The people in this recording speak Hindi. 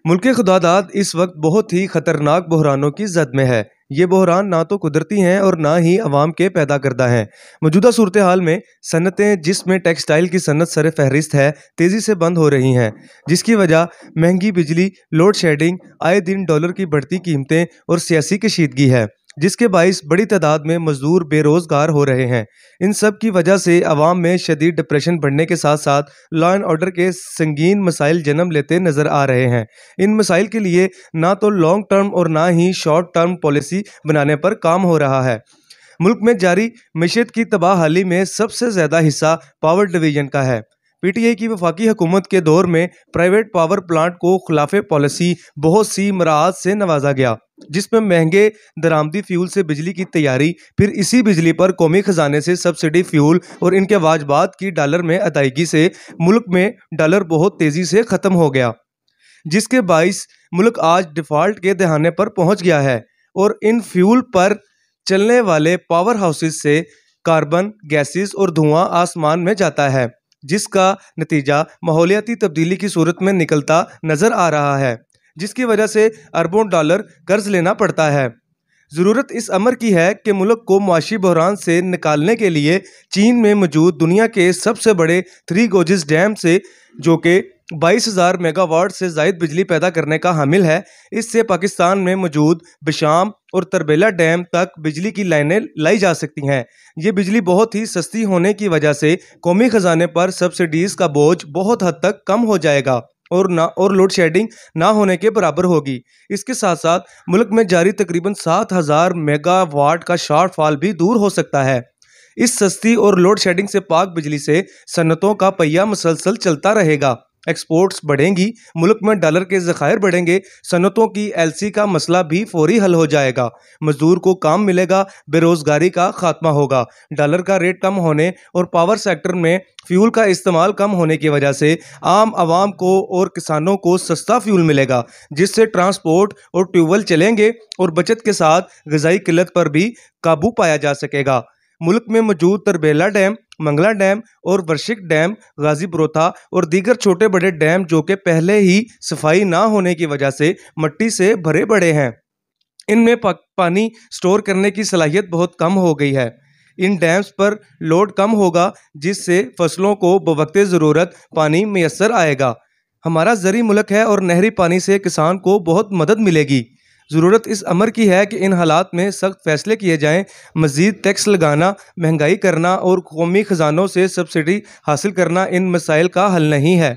मुल्क खुदादाद इस वक्त बहुत ही खतरनाक बहरानों की जद में है। ये बहरान ना तो कुदरती हैं और ना ही अवाम के पैदा करदा हैं। मौजूदा सूरत हाल में सनतें जिसमें टेक्सटाइल की सनत सर फहरिस्त है, तेज़ी से बंद हो रही हैं, जिसकी वजह महंगी बिजली, लोड शेडिंग, आए दिन डॉलर की बढ़ती कीमतें और सियासी कशीदगी है, जिसके बाइस बड़ी तादाद में मजदूर बेरोज़गार हो रहे हैं। इन सब की वजह से अवाम में शदीद डिप्रेशन बढ़ने के साथ साथ लॉ एंड ऑर्डर के संगीन मसाइल जन्म लेते नज़र आ रहे हैं। इन मसाइल के लिए ना तो लॉन्ग टर्म और ना ही शॉर्ट टर्म पॉलिसी बनाने पर काम हो रहा है। मुल्क में जारी मईशत की तबाहहाली में सबसे ज़्यादा हिस्सा पावर डिवीजन का है। पीटीआई की वफाकी हुकूमत के दौर में प्राइवेट पावर प्लांट को खिलाफ पॉलिसी बहुत सी मराहत से नवाजा गया, जिसमें महंगे दरामदी फ्यूल से बिजली की तैयारी, फिर इसी बिजली पर कौमी खजाने से सब्सिडी फ्यूल और इनके वाजबात की डॉलर में अदायगी से मुल्क में डॉलर बहुत तेज़ी से ख़त्म हो गया, जिसके बाइस मुल्क आज डिफ़ॉल्ट के दहाने पर पहुंच गया है और इन फ्यूल पर चलने वाले पावर हाउसेस से कार्बन गैसेस और धुआं आसमान में जाता है, जिसका नतीजा माहौलियाती तब्दीली की सूरत में निकलता नज़र आ रहा है, जिसकी वजह से अरबों डॉलर कर्ज लेना पड़ता है। ज़रूरत इस अमर की है कि मुल्क को मुआशी बहरान से निकालने के लिए चीन में मौजूद दुनिया के सबसे बड़े 3 गोर्जेस डैम से, जो कि 22,000 मेगावाट से ज़ायद बिजली पैदा करने का हामिल है, इससे पाकिस्तान में मौजूद बिशाम और तरबेला डैम तक बिजली की लाइनें लाई जा सकती हैं। ये बिजली बहुत ही सस्ती होने की वजह से कौमी ख़जाने पर सब्सिडीज़ का बोझ बहुत हद तक कम हो जाएगा और लोड शेडिंग ना होने के बराबर होगी। इसके साथ साथ मुल्क में जारी तकरीबन 7,000 मेगावाट का शॉर्टफॉल भी दूर हो सकता है। इस सस्ती और लोड शेडिंग से पाक बिजली से सनतों का पहिया मुसलसल चलता रहेगा, एक्सपोर्ट्स बढ़ेंगी, मुल्क में डॉलर के ज़खायर बढ़ेंगे, सनतों की एलसी का मसला भी फौरी हल हो जाएगा, मजदूर को काम मिलेगा, बेरोज़गारी का खात्मा होगा, डॉलर का रेट कम होने और पावर सेक्टर में फ्यूल का इस्तेमाल कम होने की वजह से आम आवाम को और किसानों को सस्ता फ्यूल मिलेगा, जिससे ट्रांसपोर्ट और ट्यूबवेल चलेंगे और बचत के साथ ग़िज़ाई किल्लत पर भी काबू पाया जा सकेगा। मुल्क में मौजूद तरबेला डैम, मंगला डैम और वर्शिक डैम, गाजी ब्रोथा और दीगर छोटे बड़े डैम जो कि पहले ही सफाई ना होने की वजह से मट्टी से भरे पड़े हैं, इनमें पानी स्टोर करने की सलाहियत बहुत कम हो गई है। इन डैम्स पर लोड कम होगा, जिससे फसलों को बवक्ते ज़रूरत पानी मैसर आएगा। हमारा ज़री मुल्क है और नहरी पानी से किसान को बहुत मदद मिलेगी। ज़रूरत इस अमर की है कि इन हालात में सख्त फैसले किए जाएं। मज़ीद टैक्स लगाना, महंगाई करना और कौमी ख़जानों से सब्सिडी हासिल करना इन मसाइल का हल नहीं है।